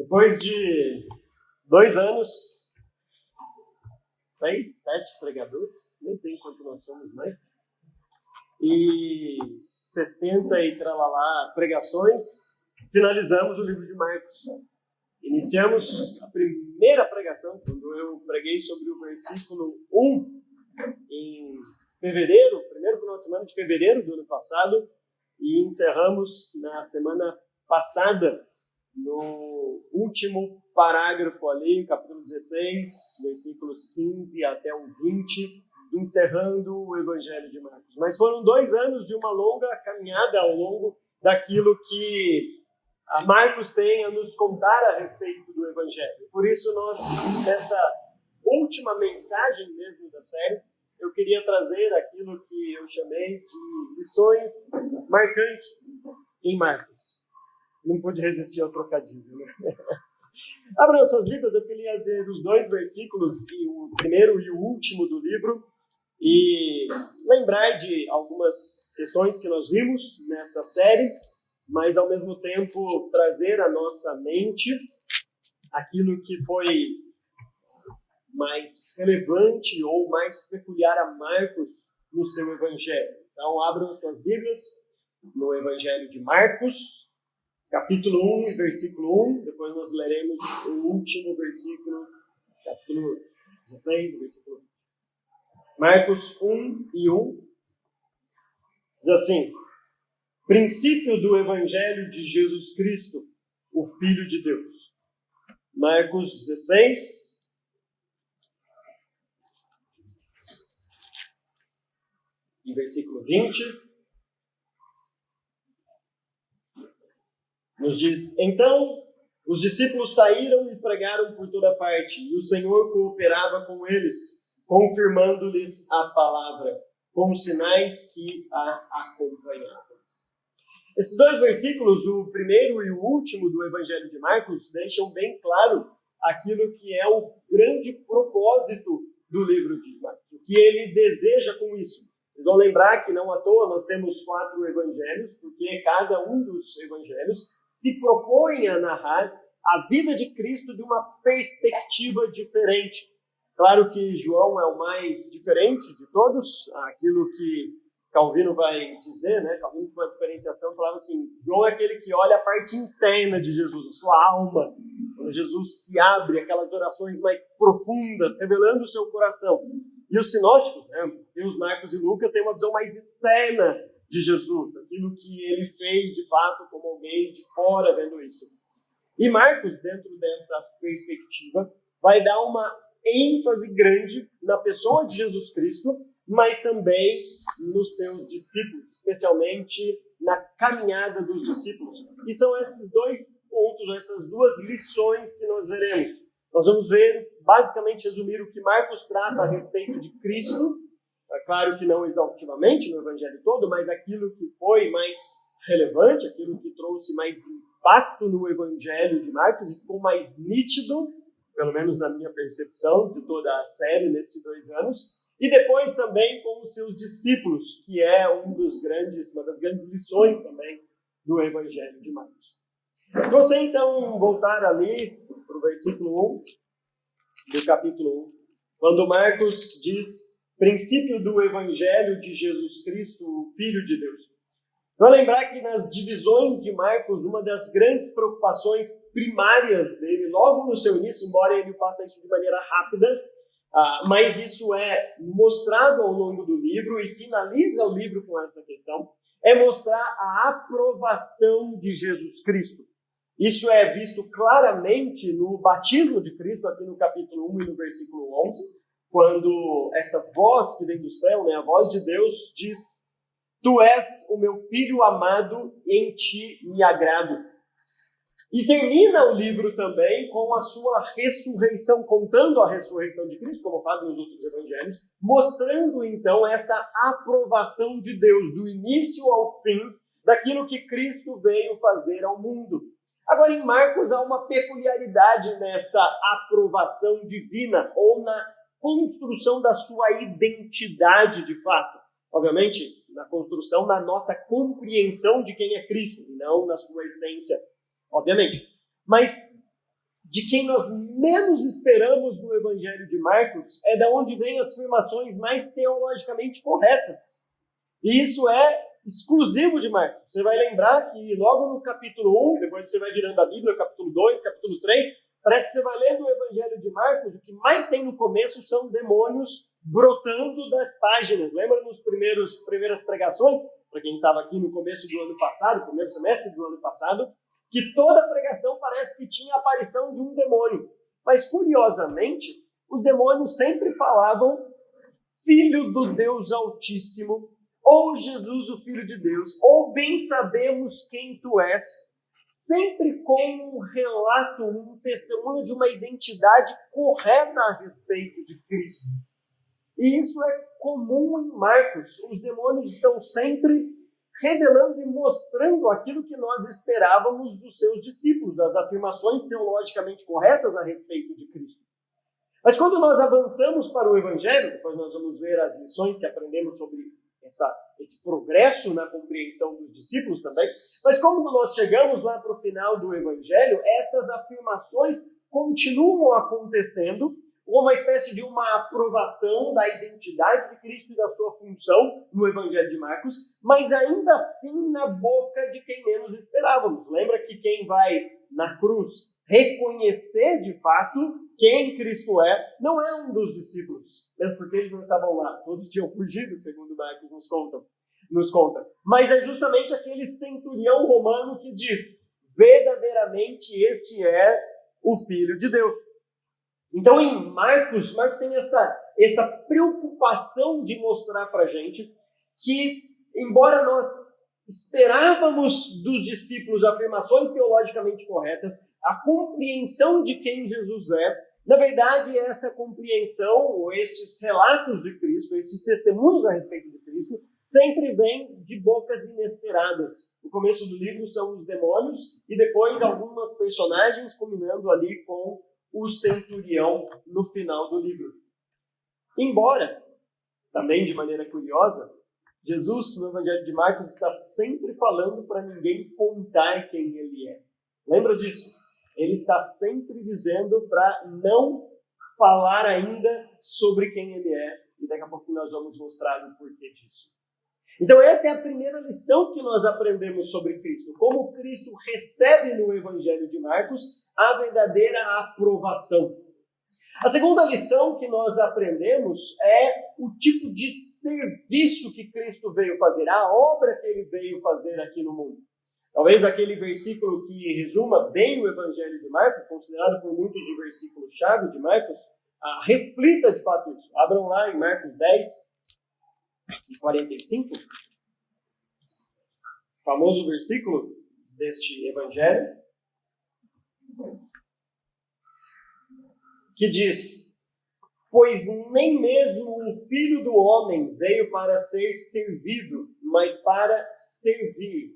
Depois de 2 anos, 6, 7 pregadores, nem sei quanto nós somos mais, e 70 e tralalá pregações, finalizamos o livro de Marcos. Iniciamos a primeira pregação, quando eu preguei sobre o versículo 1, em fevereiro, primeiro final de semana de fevereiro do ano passado, e encerramos na semana passada, no último parágrafo ali, capítulo 16, versículos 15 até o 20, encerrando o Evangelho de Marcos. Mas foram 2 anos de uma longa caminhada ao longo daquilo que Marcos tem a nos contar a respeito do Evangelho. Por isso nós, nesta última mensagem mesmo da série, eu queria trazer aquilo que eu chamei de lições marcantes em Marcos. Não pude resistir ao trocadilho, né? Abram as suas Bíblias, eu queria ler os 2 versículos, o primeiro e o último do livro, e lembrar de algumas questões que nós vimos nesta série, mas ao mesmo tempo trazer à nossa mente aquilo que foi mais relevante ou mais peculiar a Marcos no seu Evangelho. Então, abram suas Bíblias no Evangelho de Marcos, capítulo 1, versículo 1, depois nós leremos o último versículo, capítulo 16, versículo 1. Marcos 1 e 1, diz assim: princípio do Evangelho de Jesus Cristo, o Filho de Deus. Marcos 16, e versículo 20, nos diz: então os discípulos saíram e pregaram por toda parte, e o Senhor cooperava com eles, confirmando-lhes a palavra, com os sinais que a acompanhavam. Esses 2 versículos, o primeiro e o último do Evangelho de Marcos, deixam bem claro aquilo que é o grande propósito do livro de Marcos, o que ele deseja com isso. Vocês vão lembrar que não à toa nós temos 4 evangelhos, porque cada um dos evangelhos se propõe a narrar a vida de Cristo de uma perspectiva diferente. Claro que João é o mais diferente de todos, aquilo que Calvino vai dizer, né? Calvino com uma diferenciação falava assim: João é aquele que olha a parte interna de Jesus, a sua alma, quando Jesus se abre, aquelas orações mais profundas, revelando o seu coração. E os sinóticos, né, Mateus, Marcos e Lucas, têm uma visão mais externa de Jesus, aquilo que ele fez de fato como alguém de fora vendo isso. E Marcos, dentro dessa perspectiva, vai dar uma ênfase grande na pessoa de Jesus Cristo, mas também nos seus discípulos, especialmente na caminhada dos discípulos. E são esses 2 pontos, essas 2 lições que nós veremos. Nós vamos ver, basicamente, resumir o que Marcos trata a respeito de Cristo. É claro que não exaustivamente no Evangelho todo, mas aquilo que foi mais relevante, aquilo que trouxe mais impacto no Evangelho de Marcos e ficou mais nítido, pelo menos na minha percepção de toda a série nestes 2 anos. E depois também com os seus discípulos, que é uma das grandes lições também do Evangelho de Marcos. Se você então voltar ali para o versículo 1 do capítulo 1, quando Marcos diz princípio do Evangelho de Jesus Cristo, o Filho de Deus. Vou lembrar que nas divisões de Marcos, uma das grandes preocupações primárias dele, logo no seu início, embora ele faça isso de maneira rápida, mas isso é mostrado ao longo do livro e finaliza o livro com essa questão, é mostrar a aprovação de Jesus Cristo. Isso é visto claramente no batismo de Cristo, aqui no capítulo 1 e no versículo 11, quando esta voz que vem do céu, né, a voz de Deus, diz: tu és o meu filho amado, em ti me agrado. E termina o livro também com a sua ressurreição, contando a ressurreição de Cristo, como fazem os outros evangelhos, mostrando então esta aprovação de Deus, do início ao fim, daquilo que Cristo veio fazer ao mundo. Agora, em Marcos, há uma peculiaridade nesta aprovação divina, ou na construção da sua identidade de fato. Obviamente, na construção da nossa compreensão de quem é Cristo, e não na sua essência, obviamente. Mas de quem nós menos esperamos no Evangelho de Marcos é da onde vêm as afirmações mais teologicamente corretas. E isso é exclusivo de Marcos. Você vai lembrar que logo no capítulo 1, depois você vai virando a Bíblia, capítulo 2, capítulo 3, parece que você vai lendo o Evangelho de Marcos, o que mais tem no começo são demônios brotando das páginas. Lembra nos primeiras pregações, para quem estava aqui no começo do ano passado, primeiro semestre do ano passado, que toda pregação parece que tinha a aparição de um demônio. Mas, curiosamente, os demônios sempre falavam Filho do Deus Altíssimo, ou Jesus, o Filho de Deus, ou bem sabemos quem tu és, sempre com um relato, um testemunho de uma identidade correta a respeito de Cristo. E isso é comum em Marcos. Os demônios estão sempre revelando e mostrando aquilo que nós esperávamos dos seus discípulos, as afirmações teologicamente corretas a respeito de Cristo. Mas quando nós avançamos para o Evangelho, depois nós vamos ver as lições que aprendemos sobre esse progresso na compreensão dos discípulos também, mas quando nós chegamos lá para o final do Evangelho, estas afirmações continuam acontecendo, uma espécie de uma aprovação da identidade de Cristo e da sua função no Evangelho de Marcos, mas ainda assim na boca de quem menos esperávamos. Lembra que quem vai na cruz reconhecer de fato quem Cristo é, não é um dos discípulos, mesmo porque eles não estavam lá, todos tinham fugido, segundo Marcos nos conta. Mas é justamente aquele centurião romano que diz, verdadeiramente este é o Filho de Deus. Então, em Marcos tem esta preocupação de mostrar para a gente que, embora nós esperávamos dos discípulos afirmações teologicamente corretas, a compreensão de quem Jesus é, na verdade, esta compreensão, ou estes relatos de Cristo, estes testemunhos a respeito de Cristo, sempre vêm de bocas inesperadas. No começo do livro são os demônios, e depois algumas personagens, culminando ali com o centurião no final do livro. Embora, também de maneira curiosa, Jesus, no Evangelho de Marcos, está sempre falando para ninguém contar quem ele é. Lembra disso? Ele está sempre dizendo para não falar ainda sobre quem ele é. E daqui a pouco nós vamos mostrar o porquê disso. Então essa é a primeira lição que nós aprendemos sobre Cristo. Como Cristo recebe no Evangelho de Marcos a verdadeira aprovação. A segunda lição que nós aprendemos é o tipo de serviço que Cristo veio fazer, a obra que ele veio fazer aqui no mundo. Talvez aquele versículo que resuma bem o Evangelho de Marcos, considerado por muitos o versículo-chave de Marcos, reflita de fato isso. Abram lá em Marcos 10, 45, famoso versículo deste Evangelho, que diz, pois nem mesmo o Filho do Homem veio para ser servido, mas para servir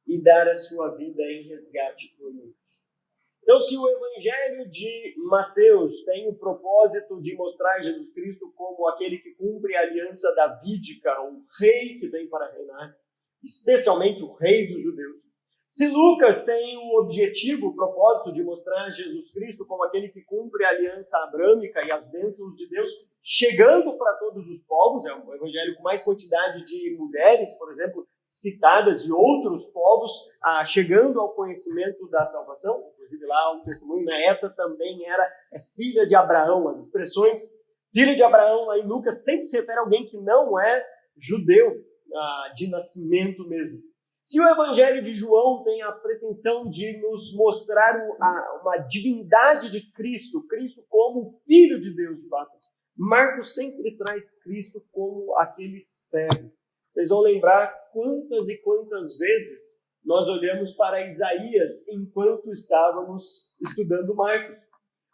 e dar a sua vida em resgate por muitos. Então, se o Evangelho de Mateus tem o propósito de mostrar Jesus Cristo como aquele que cumpre a aliança davídica, o rei que vem para reinar, especialmente o rei dos judeus, se Lucas tem o objetivo, o propósito de mostrar Jesus Cristo como aquele que cumpre a aliança abrâmica e as bênçãos de Deus, chegando para todos os povos, é um evangelho com mais quantidade de mulheres, por exemplo, citadas, e outros povos chegando ao conhecimento da salvação, inclusive lá um testemunho, né? Essa também é filha de Abraão. As expressões filha de Abraão lá em Lucas sempre se refere a alguém que não é judeu, de nascimento mesmo. Se o Evangelho de João tem a pretensão de nos mostrar uma divindade de Cristo, Cristo como Filho de Deus de fato, Marcos sempre traz Cristo como aquele servo. Vocês vão lembrar quantas e quantas vezes nós olhamos para Isaías enquanto estávamos estudando Marcos.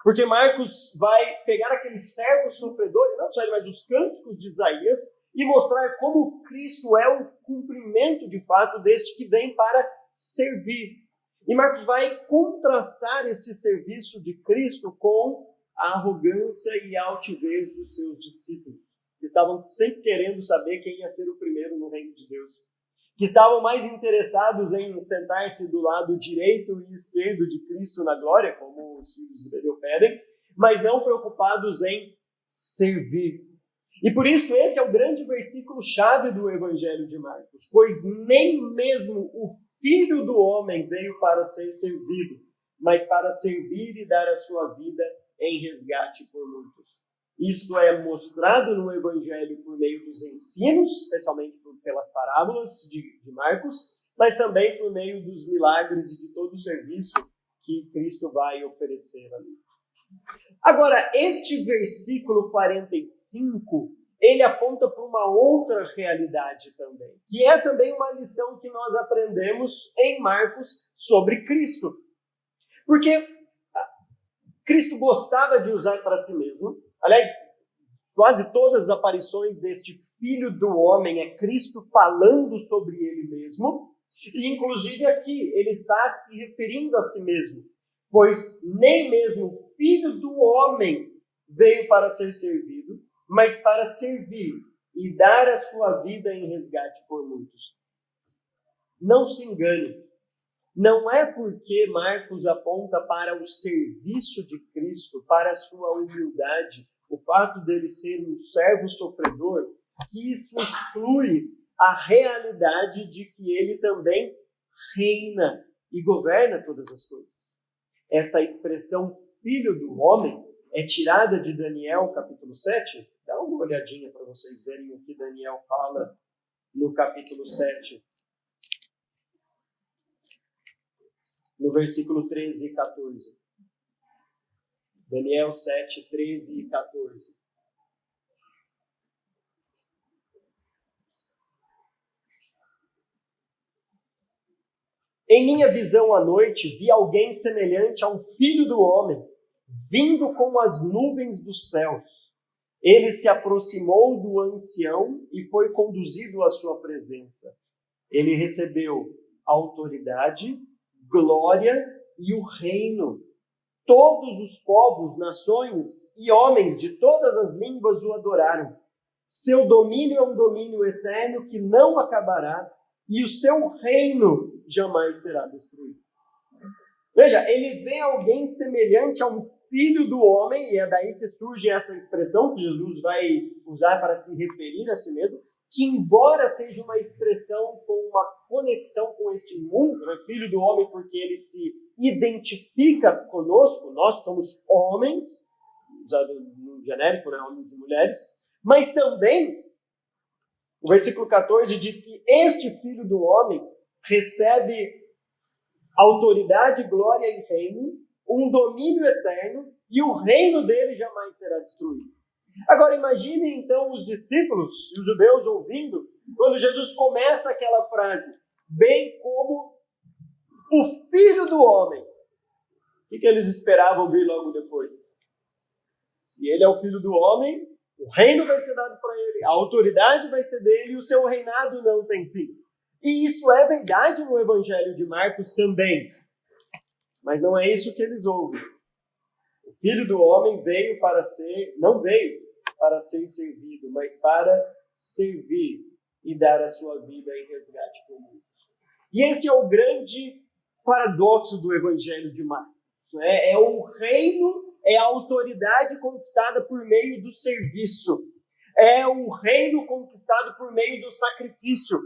Porque Marcos vai pegar aquele servo sofredor, e não só ele, mas os cânticos de Isaías, e mostrar como Cristo é o cumprimento de fato deste que vem para servir. E Marcos vai contrastar este serviço de Cristo com a arrogância e a altivez dos seus discípulos, que estavam sempre querendo saber quem ia ser o primeiro no reino de Deus. que estavam mais interessados em sentar-se do lado direito e esquerdo de Cristo na glória, como os filhos de Zebedeu pedem, mas não preocupados em servir. E por isso esse é o grande versículo-chave do Evangelho de Marcos, pois nem mesmo o Filho do Homem veio para ser servido, mas para servir e dar a sua vida em resgate por muitos. Isto é mostrado no Evangelho por meio dos ensinos, especialmente pelas parábolas de Marcos, mas também por meio dos milagres e de todo o serviço que Cristo vai oferecer ali. Agora, este versículo 45, ele aponta para uma outra realidade também, que é também uma lição que nós aprendemos em Marcos sobre Cristo. Porque Cristo gostava de usar para si mesmo. Aliás, quase todas as aparições deste Filho do Homem é Cristo falando sobre ele mesmo. E, inclusive, aqui ele está se referindo a si mesmo. Pois nem mesmo o Filho do Homem veio para ser servido, mas para servir e dar a sua vida em resgate por muitos. Não se engane. Não é porque Marcos aponta para o serviço de Cristo, para a sua humildade, o fato dele ser um servo sofredor, que isso exclui a realidade de que ele também reina e governa todas as coisas. Esta expressão Filho do Homem é tirada de Daniel, capítulo 7. Dá uma olhadinha para vocês verem o que Daniel fala no capítulo 7. No versículo 13 e 14. Daniel 7, 13 e 14. Em minha visão à noite, vi alguém semelhante a um filho do homem, vindo com as nuvens dos céus. Ele se aproximou do ancião e foi conduzido à sua presença. Ele recebeu autoridade, glória e o reino. Todos os povos, nações e homens de todas as línguas o adoraram. Seu domínio é um domínio eterno que não acabará, e o seu reino jamais será destruído. Veja, ele vê alguém semelhante a um filho do homem, e é daí que surge essa expressão que Jesus vai usar para se referir a si mesmo, que embora seja uma expressão com uma conexão com este mundo, né? Filho do homem porque ele se identifica conosco, nós somos homens, usado no genérico, né? Homens e mulheres, mas também o versículo 14 diz que este Filho do Homem recebe autoridade, glória e reino, um domínio eterno, e o reino dele jamais será destruído. Agora imagine então os discípulos e os judeus ouvindo, quando Jesus começa aquela frase, bem como o Filho do Homem. O que eles esperavam vir logo depois? Se ele é o Filho do Homem, o reino vai ser dado para ele, a autoridade vai ser dele e o seu reinado não tem fim. E isso é verdade no Evangelho de Marcos também. Mas não é isso que eles ouvem. O Filho do Homem não veio para ser servido, mas para servir e dar a sua vida em resgate por muitos. E este é o grande paradoxo do Evangelho de Marcos. É o reino, é a autoridade conquistada por meio do serviço. É o reino conquistado por meio do sacrifício.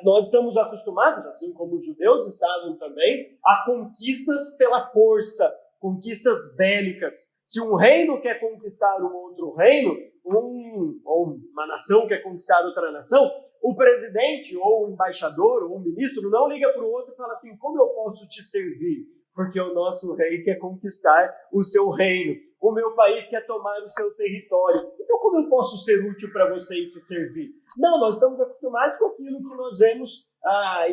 Nós estamos acostumados, assim como os judeus estavam também, a conquistas pela força, conquistas bélicas. Se um reino quer conquistar um outro reino, ou uma nação quer conquistar outra nação, o presidente, ou o embaixador, ou o ministro não liga para o outro e fala assim, como eu posso te servir? Porque o nosso rei quer conquistar o seu reino. O meu país quer tomar o seu território. Então como eu posso ser útil para você e te servir? Não, nós estamos acostumados com aquilo que nós vemos,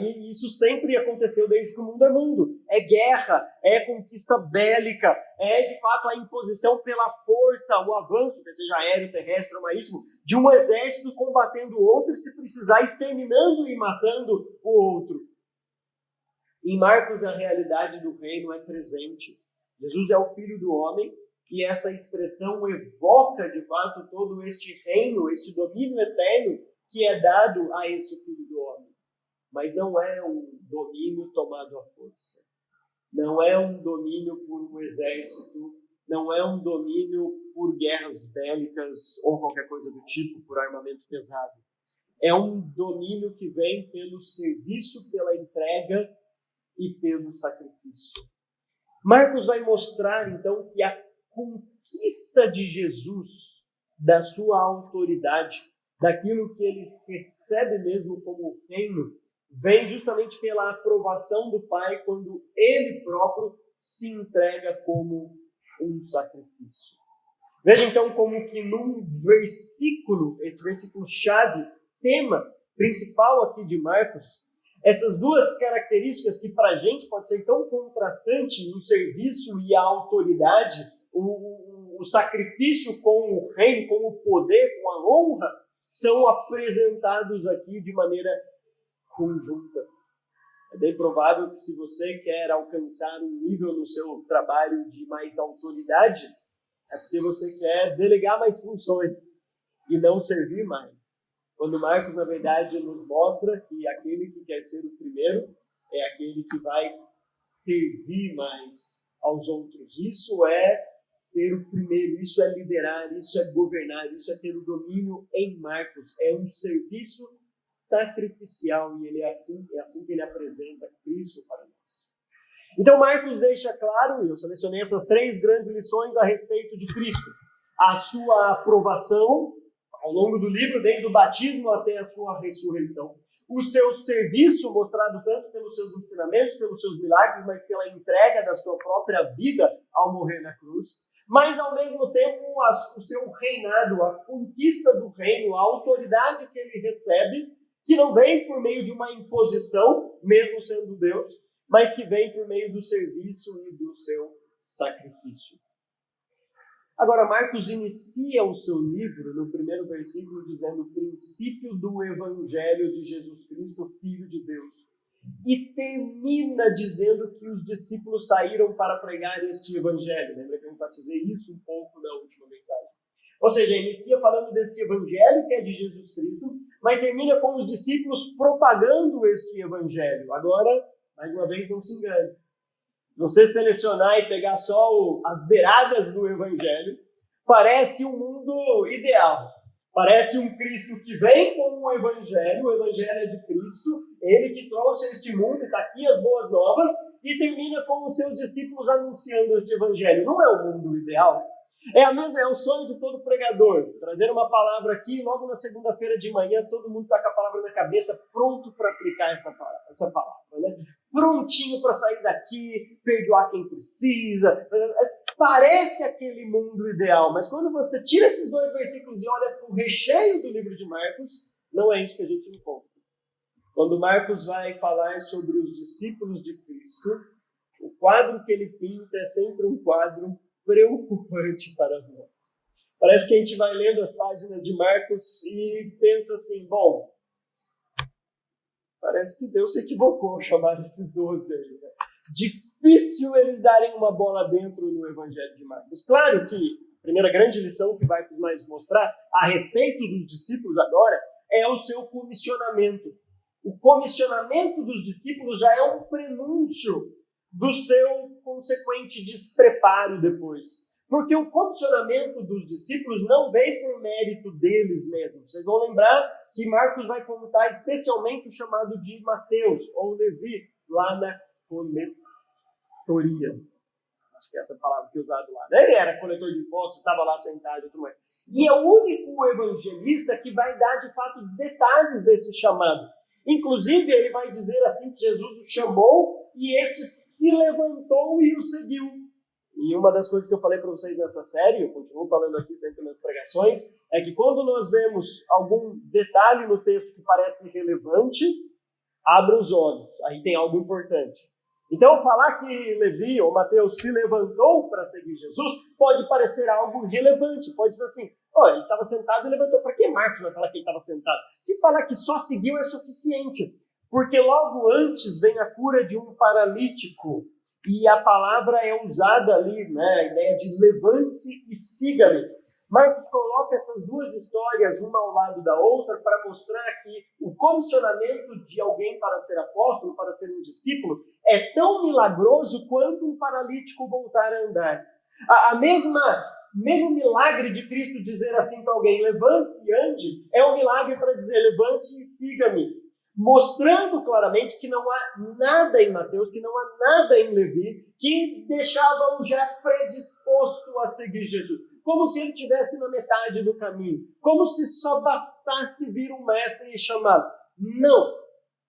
e isso sempre aconteceu desde que o mundo é mundo. É guerra, é conquista bélica, é de fato a imposição pela força, o avanço, quer seja aéreo, terrestre ou marítimo, de um exército combatendo o outro, se precisar, exterminando e matando o outro. Em Marcos, a realidade do reino é presente. Jesus é o Filho do Homem, e essa expressão evoca, de fato, todo este reino, este domínio eterno que é dado a este Filho do Homem. mas não é um domínio tomado à força. Não é um domínio por um exército, não é um domínio por guerras bélicas ou qualquer coisa do tipo, por armamento pesado. É um domínio que vem pelo serviço, pela entrega e pelo sacrifício. Marcos vai mostrar, então, que a conquista de Jesus, da sua autoridade, daquilo que ele recebe mesmo como reino, vem justamente pela aprovação do Pai quando ele próprio se entrega como um sacrifício. Veja então como que num versículo, esse versículo-chave, tema principal aqui de Marcos, essas duas características que para a gente pode ser tão contrastante, o serviço e a autoridade, o sacrifício com o reino, com o poder, com a honra, são apresentados aqui de maneira conjunta. É bem provável que se você quer alcançar um nível no seu trabalho de mais autoridade, é porque você quer delegar mais funções e não servir mais. Quando Marcos, na verdade, nos mostra que aquele que quer ser o primeiro é aquele que vai servir mais aos outros. Isso é ser o primeiro, isso é liderar, isso é governar, isso é ter o domínio em Marcos. É um serviço sacrificial e é assim que ele apresenta Cristo para nós. Então Marcos deixa claro, e eu selecionei essas 3 grandes lições a respeito de Cristo. A sua aprovação ao longo do livro, desde o batismo até a sua ressurreição. O seu serviço, mostrado tanto pelos seus ensinamentos, pelos seus milagres, mas pela entrega da sua própria vida ao morrer na cruz. Mas, ao mesmo tempo, o seu reinado, a conquista do reino, a autoridade que ele recebe, que não vem por meio de uma imposição, mesmo sendo Deus, mas que vem por meio do serviço e do seu sacrifício. Agora, Marcos inicia o seu livro no primeiro versículo dizendo o princípio do Evangelho de Jesus Cristo, Filho de Deus. E termina dizendo que os discípulos saíram para pregar este Evangelho. Lembra que eu enfatizei isso um pouco na última mensagem? Ou seja, inicia falando deste Evangelho que é de Jesus Cristo, mas termina com os discípulos propagando este Evangelho. Agora, mais uma vez, não se engane. Você selecionar e pegar só as beiradas do Evangelho, parece um mundo ideal. Parece um Cristo que vem com o Evangelho é de Cristo, ele que trouxe este mundo, e está aqui as boas novas, e termina com os seus discípulos anunciando este Evangelho. Não é o mundo ideal? É o sonho de todo pregador, trazer uma palavra aqui e logo na segunda-feira de manhã todo mundo está com a palavra na cabeça, pronto para aplicar essa palavra, né? Prontinho para sair daqui, perdoar quem precisa. Parece aquele mundo ideal, mas quando você tira esses 2 versículos e olha para o recheio do livro de Marcos, não é isso que a gente encontra. Quando Marcos vai falar sobre os discípulos de Cristo, o quadro que ele pinta é sempre um quadro preocupante para nós. Parece que a gente vai lendo as páginas de Marcos e pensa assim, bom, parece que Deus se equivocou ao chamar esses 12 aí. Né? Difícil eles darem uma bola dentro no Evangelho de Marcos. Claro que a primeira grande lição que vai mais mostrar a respeito dos discípulos agora é o seu comissionamento. O comissionamento dos discípulos já é um prenúncio do seu consequente despreparo depois. Porque o comissionamento dos discípulos não vem por mérito deles mesmos. Vocês vão lembrar que Marcos vai contar especialmente o chamado de Mateus, ou Levi, lá na coletoria. Acho que é essa palavra que é usada lá. Ele era coletor de impostos, estava lá sentado e tudo mais. E é o único evangelista que vai dar, de fato, detalhes desse chamado. Inclusive, ele vai dizer assim que Jesus o chamou e este se levantou e o seguiu. E uma das coisas que eu falei para vocês nessa série, eu continuo falando aqui sempre nas pregações, é que quando nós vemos algum detalhe no texto que parece relevante, abra os olhos, aí tem algo importante. Então, falar que Levi ou Mateus se levantou para seguir Jesus pode parecer algo relevante, pode dizer assim, ele estava sentado e levantou. Para que Marcos vai falar que ele estava sentado? Se falar que só seguiu é suficiente, porque logo antes vem a cura de um paralítico, e a palavra é usada ali, né, a ideia de levante-se e siga-me. Marcos coloca essas duas histórias, uma ao lado da outra, para mostrar que o comissionamento de alguém para ser apóstolo, para ser um discípulo, é tão milagroso quanto um paralítico voltar a andar. Mesmo milagre de Cristo dizer assim para alguém, levante-se e ande, é um milagre para dizer, levante e siga-me. Mostrando claramente que não há nada em Mateus, que não há nada em Levi, que deixavam já predisposto a seguir Jesus. Como se ele estivesse na metade do caminho. Como se só bastasse vir um mestre e chamá-lo. Não.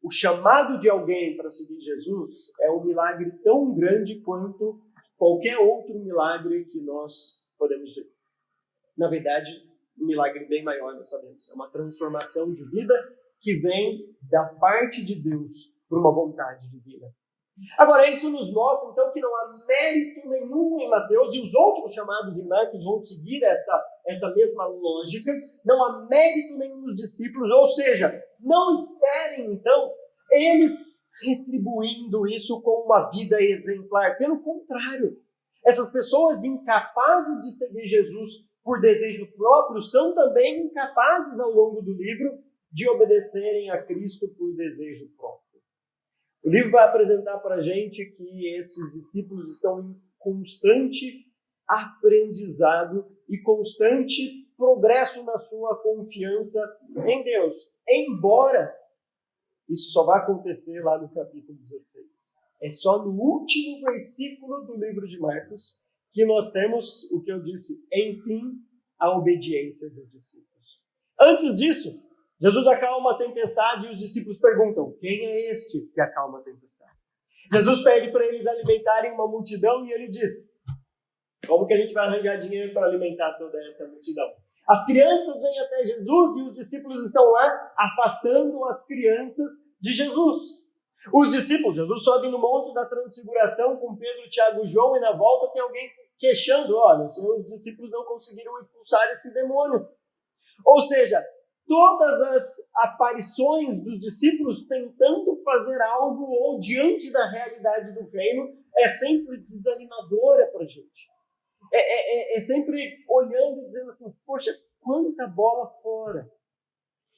O chamado de alguém para seguir Jesus é um milagre tão grande quanto qualquer outro milagre que nós podemos ver. Na verdade, um milagre bem maior, nós sabemos. É uma transformação de vida que vem da parte de Deus por uma vontade divina. Agora, isso nos mostra, então, que não há mérito nenhum em Mateus, e os outros chamados em Marcos vão seguir esta mesma lógica. Não há mérito nenhum nos discípulos, ou seja, não esperem, então, eles retribuindo isso com uma vida exemplar. Pelo contrário, essas pessoas incapazes de seguir Jesus por desejo próprio são também incapazes, ao longo do livro, de obedecerem a Cristo por desejo próprio. O livro vai apresentar para a gente que esses discípulos estão em constante aprendizado e constante progresso na sua confiança em Deus. Embora isso só vai acontecer lá no capítulo 16. É só no último versículo do livro de Marcos que nós temos o que eu disse, enfim, a obediência dos discípulos. Antes disso, Jesus acalma a tempestade e os discípulos perguntam, quem é este que acalma a tempestade? Jesus pede para eles alimentarem uma multidão e ele diz, como que a gente vai arranjar dinheiro para alimentar toda essa multidão? As crianças vêm até Jesus e os discípulos estão lá afastando as crianças de Jesus. Os discípulos, Jesus sobe no monte da transfiguração com Pedro, Tiago e João e na volta tem alguém se queixando, olha, seus discípulos não conseguiram expulsar esse demônio. Ou seja, todas as aparições dos discípulos tentando fazer algo ou diante da realidade do reino é sempre desanimadora para a gente. É sempre olhando e dizendo assim, poxa, quanta bola fora.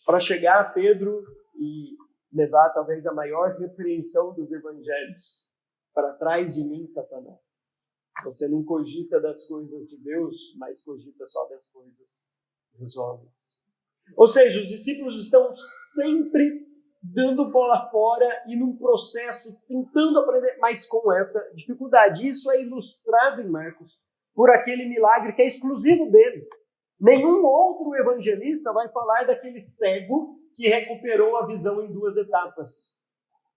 Para chegar a Pedro e levar talvez a maior repreensão dos evangelhos. Para trás de mim, Satanás. Você não cogita das coisas de Deus, mas cogita só das coisas dos homens. Ou seja, os discípulos estão sempre dando bola fora e num processo tentando aprender, mas com essa dificuldade. Isso é ilustrado em Marcos por aquele milagre que é exclusivo dele. Nenhum outro evangelista vai falar daquele cego que recuperou a visão em 2 etapas.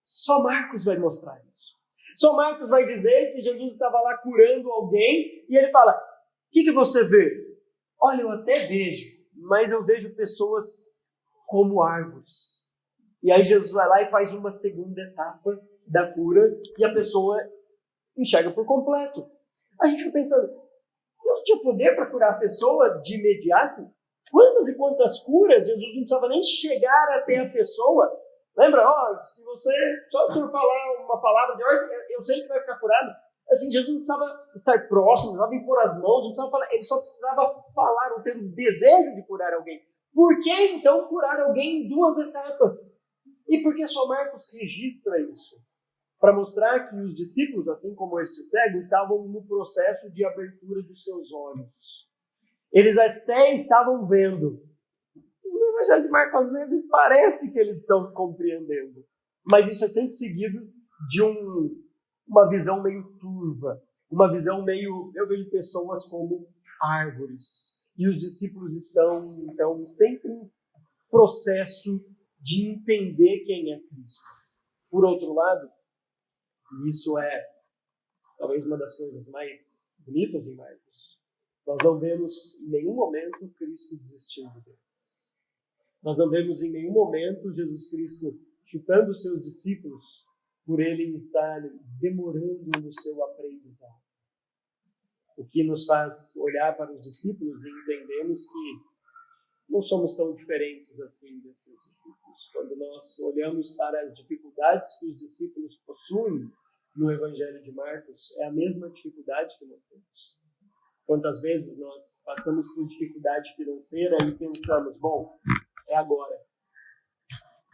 Só Marcos vai mostrar isso. Só Marcos vai dizer que Jesus estava lá curando alguém e ele fala, o que você vê? Olha, eu até vejo, mas eu vejo pessoas como árvores. E aí Jesus vai lá e faz uma segunda etapa da cura e a pessoa enxerga por completo. A gente fica pensando, eu tinha poder para curar a pessoa de imediato? Quantas e quantas curas Jesus não precisava nem chegar até a pessoa? Lembra, se você só for falar uma palavra de ordem, eu sei que vai ficar curado. Assim, Jesus não precisava estar próximo, não precisava impor as mãos, não precisava falar, ele só precisava falar, ou ter o desejo de curar alguém. Por que então curar alguém em 2 etapas? E por que só Marcos registra isso? Para mostrar que os discípulos, assim como este cego, estavam no processo de abertura dos seus olhos. Eles até estavam vendo. No Evangelho de Marcos, às vezes, parece que eles estão compreendendo. Mas isso é sempre seguido de uma visão meio turva. Uma visão meio... Eu vejo pessoas como árvores. E os discípulos estão, então, sempre em processo de entender quem é Cristo. Por outro lado, e isso é talvez uma das coisas mais bonitas em Marcos, nós não vemos em nenhum momento Cristo desistindo deles. Nós não vemos em nenhum momento Jesus Cristo chutando os seus discípulos por ele estar demorando no seu aprendizado. O que nos faz olhar para os discípulos e entendermos que não somos tão diferentes assim desses discípulos. Quando nós olhamos para as dificuldades que os discípulos possuem no Evangelho de Marcos, é a mesma dificuldade que nós temos. Quantas vezes nós passamos por dificuldade financeira e pensamos, bom, é agora.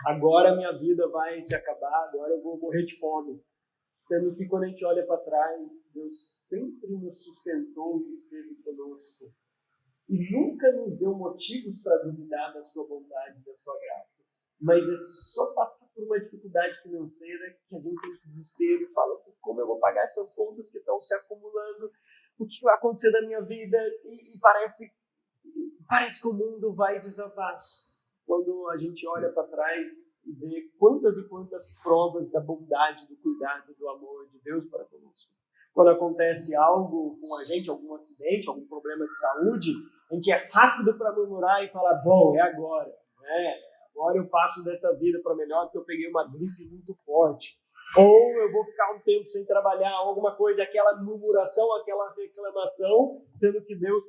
Agora a minha vida vai se acabar, agora eu vou morrer de fome. Sendo que quando a gente olha para trás, Deus sempre nos sustentou e esteve conosco. E nunca nos deu motivos para duvidar da sua bondade e da sua graça. Mas é só passar por uma dificuldade financeira que a gente tem desespero e fala assim, como eu vou pagar essas contas que estão se acumulando? O que vai acontecer da minha vida? E parece que o mundo vai desabar. Quando a gente olha para trás e vê quantas e quantas provas da bondade, do cuidado, do amor de Deus para conosco. Quando acontece algo com a gente, algum acidente, algum problema de saúde, a gente é rápido para murmurar e falar, bom, é agora. Agora eu passo dessa vida para melhor porque eu peguei uma gripe muito forte. Ou eu vou ficar um tempo sem trabalhar, alguma coisa, aquela murmuração, aquela reclamação, sendo que Deus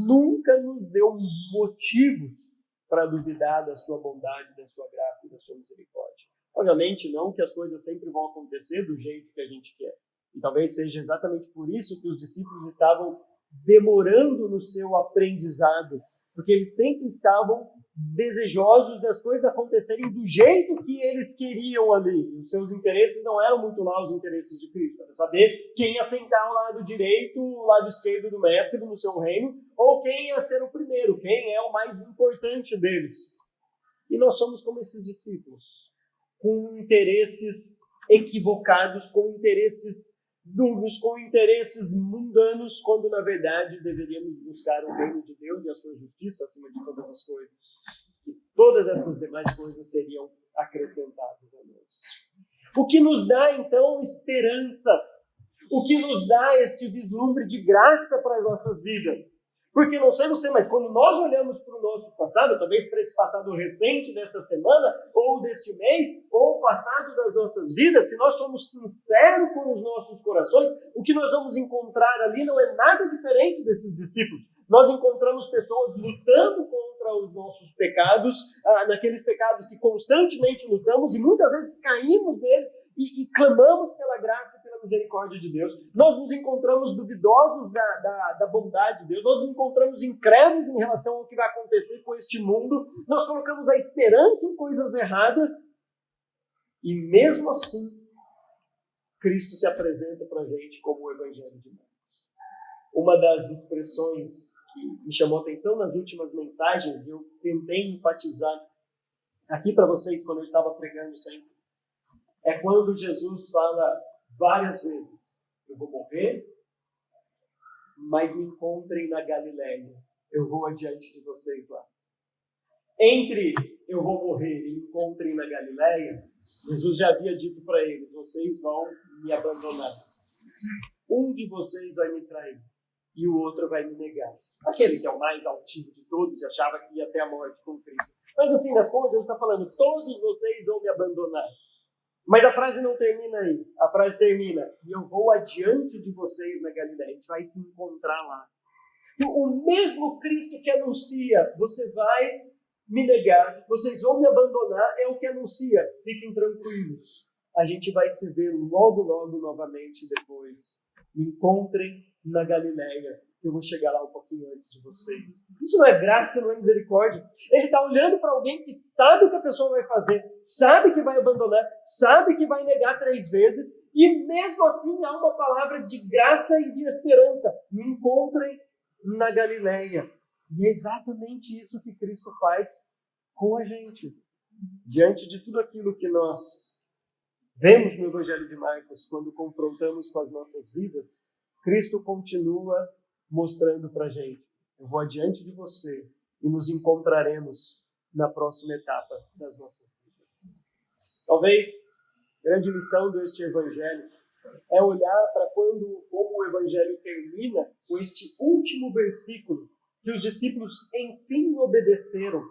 nunca nos deu motivos para duvidar da sua bondade, da sua graça e da sua misericórdia. Obviamente não que as coisas sempre vão acontecer do jeito que a gente quer. E talvez seja exatamente por isso que os discípulos estavam demorando no seu aprendizado, porque eles sempre estavam desejosos das coisas acontecerem do jeito que eles queriam ali. Os seus interesses não eram muito lá os interesses de Cristo, para saber quem ia sentar ao lado direito, ao lado esquerdo do mestre no seu reino, ou quem ia ser o primeiro, quem é o mais importante deles. E nós somos como esses discípulos, com interesses equivocados, com interesses duros, com interesses mundanos, quando na verdade deveríamos buscar o reino de Deus e a sua justiça acima de todas as coisas. E todas essas demais coisas seriam acrescentadas a nós. O que nos dá então esperança? O que nos dá este vislumbre de graça para as nossas vidas? Porque não sei você, mas quando nós olhamos para o nosso passado, talvez para esse passado recente desta semana, ou deste mês, ou o passado das nossas vidas, se nós somos sinceros com os nossos corações, o que nós vamos encontrar ali não é nada diferente desses discípulos. Nós encontramos pessoas lutando contra os nossos pecados, naqueles pecados que constantemente lutamos e muitas vezes caímos neles, e clamamos pela graça e pela misericórdia de Deus. Nós nos encontramos duvidosos da bondade de Deus, nós nos encontramos incrédulos em relação ao que vai acontecer com este mundo, nós colocamos a esperança em coisas erradas, e mesmo assim, Cristo se apresenta para a gente como o Evangelho de Marcos. Uma das expressões que me chamou a atenção nas últimas mensagens, eu tentei enfatizar aqui para vocês quando eu estava pregando sempre, é quando Jesus fala várias vezes, eu vou morrer, mas me encontrem na Galileia, eu vou adiante de vocês lá. Entre eu vou morrer e me encontrem na Galileia, Jesus já havia dito para eles, vocês vão me abandonar. Um de vocês vai me trair e o outro vai me negar. Aquele que é o mais altivo de todos e achava que ia até a morte com Cristo. Mas no fim das contas, Jesus está falando, todos vocês vão me abandonar. Mas a frase não termina aí. A frase termina, e eu vou adiante de vocês na Galileia. A gente vai se encontrar lá. O mesmo Cristo que anuncia, você vai me negar, vocês vão me abandonar, é o que anuncia. Fiquem tranquilos. A gente vai se ver logo, logo novamente depois. Me encontrem na Galileia. Eu vou chegar lá um pouquinho antes de vocês. Isso não é graça, não é misericórdia. Ele está olhando para alguém que sabe o que a pessoa vai fazer, sabe que vai abandonar, sabe que vai negar 3 vezes, e mesmo assim há uma palavra de graça e de esperança. Me encontrem na Galileia. E é exatamente isso que Cristo faz com a gente. Diante de tudo aquilo que nós vemos no Evangelho de Marcos, quando confrontamos com as nossas vidas, Cristo continua mostrando para a gente, eu vou adiante de você e nos encontraremos na próxima etapa das nossas vidas. Talvez a grande lição deste Evangelho é olhar para como o Evangelho termina com este último versículo que os discípulos enfim obedeceram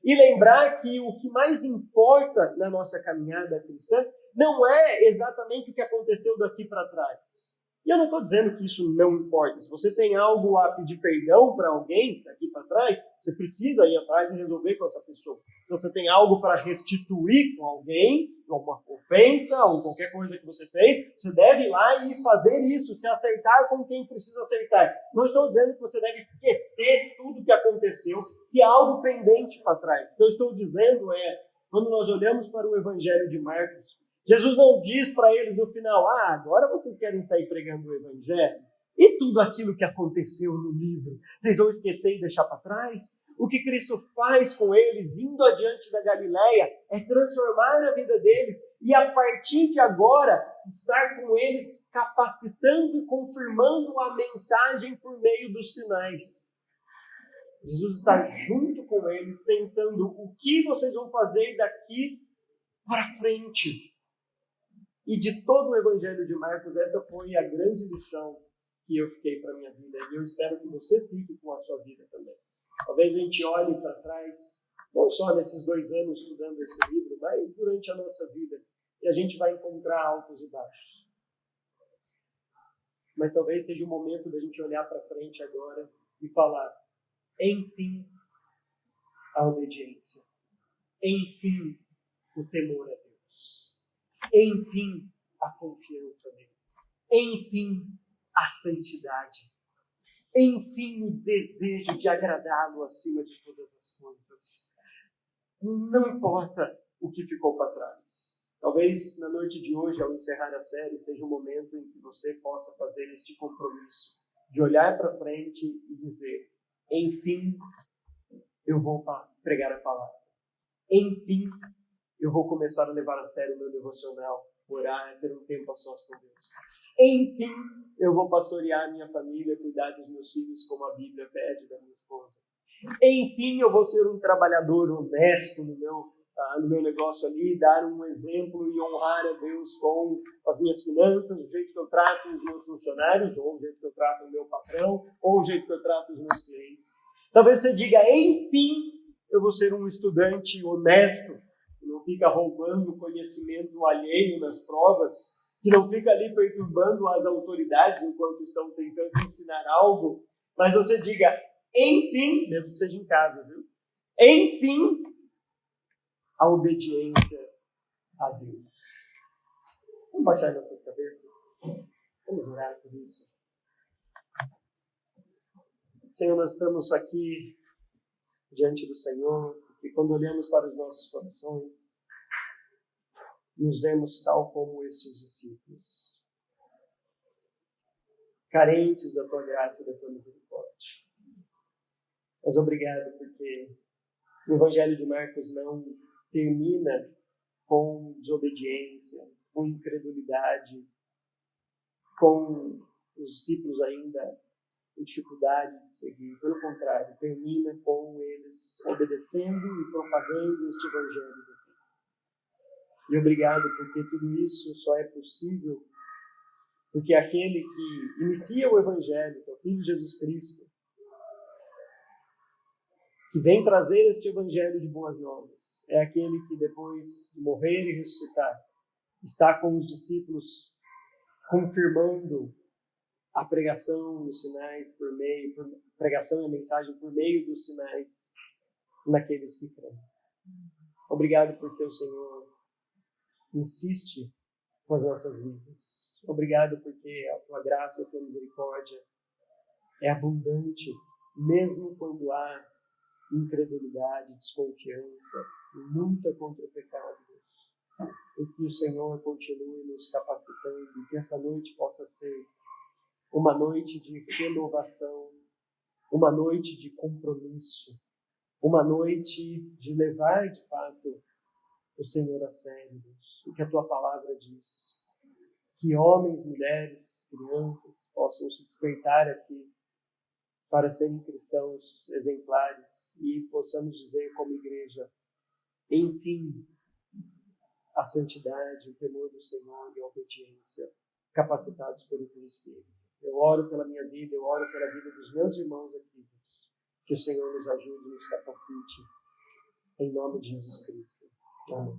e lembrar que o que mais importa na nossa caminhada cristã não é exatamente o que aconteceu daqui para trás. E eu não estou dizendo que isso não importa. Se você tem algo a pedir perdão para alguém daqui para trás, você precisa ir atrás e resolver com essa pessoa. Se você tem algo para restituir com alguém, uma ofensa ou qualquer coisa que você fez, você deve ir lá e fazer isso, se acertar com quem precisa acertar. Não estou dizendo que você deve esquecer tudo que aconteceu, se há algo pendente para trás. O que eu estou dizendo é, quando nós olhamos para o Evangelho de Marcos, Jesus não diz para eles no final, agora vocês querem sair pregando o Evangelho? E tudo aquilo que aconteceu no livro, vocês vão esquecer e deixar para trás? O que Cristo faz com eles, indo adiante da Galileia, é transformar a vida deles e, a partir de agora, estar com eles capacitando e confirmando a mensagem por meio dos sinais. Jesus está junto com eles, pensando o que vocês vão fazer daqui para frente. E de todo o Evangelho de Marcos, esta foi a grande lição que eu fiquei para a minha vida. E eu espero que você fique com a sua vida também. Talvez a gente olhe para trás, não só nesses 2 anos estudando esse livro, mas durante a nossa vida. E a gente vai encontrar altos e baixos. Mas talvez seja o momento da gente olhar para frente agora e falar, enfim, a obediência. Enfim, o temor a Deus. Enfim, a confiança nele. Enfim, a santidade. Enfim, o desejo de agradá-lo acima de todas as coisas. Não importa o que ficou para trás. Talvez na noite de hoje, ao encerrar a série, seja o momento em que você possa fazer este compromisso de olhar para frente e dizer, enfim, eu vou pregar a palavra. Enfim, eu vou começar a levar a sério o meu devocional, orar, ter um tempo a sós com Deus. Enfim, eu vou pastorear a minha família, cuidar dos meus filhos como a Bíblia pede, da minha esposa. Enfim, eu vou ser um trabalhador honesto no meu negócio ali, dar um exemplo e honrar a Deus com as minhas finanças, o jeito que eu trato os meus funcionários, ou o jeito que eu trato o meu patrão, ou o jeito que eu trato os meus clientes. Talvez você diga, enfim, eu vou ser um estudante honesto, que não fica roubando conhecimento alheio nas provas, que não fica ali perturbando as autoridades enquanto estão tentando ensinar algo, mas você diga, enfim, mesmo que seja em casa, viu? Enfim, a obediência a Deus. Vamos baixar nossas cabeças? Vamos orar por isso. Senhor, nós estamos aqui diante do Senhor, e quando olhamos para os nossos corações, nos vemos tal como estes discípulos, carentes da Tua graça e da Tua misericórdia. Mas obrigado, porque o Evangelho de Marcos não termina com desobediência, com incredulidade, com os discípulos ainda em dificuldade de seguir. Pelo contrário, termina com eles obedecendo e propagando este Evangelho. E obrigado porque tudo isso só é possível porque aquele que inicia o Evangelho, que é o Filho de Jesus Cristo, que vem trazer este Evangelho de boas novas, é aquele que depois de morrer e ressuscitar, está com os discípulos confirmando a pregação dos sinais pregação e a mensagem por meio dos sinais naqueles que creem. Obrigado porque o Senhor insiste com as nossas vidas. Obrigado porque a Tua graça e a Tua misericórdia é abundante, mesmo quando há incredulidade, desconfiança, luta contra o pecado. E que o Senhor continue nos capacitando e que esta noite possa ser uma noite de renovação, uma noite de compromisso, uma noite de levar de fato o Senhor a sério, Deus. O que a Tua palavra diz. Que homens, mulheres, crianças possam se despertar aqui para serem cristãos exemplares e possamos dizer como igreja, enfim, a santidade, o temor do Senhor e a obediência, capacitados pelo Teu Espírito. Eu oro pela minha vida, eu oro pela vida dos meus irmãos aqui, Deus. Que o Senhor nos ajude e nos capacite. Em nome de Jesus Cristo. Amém.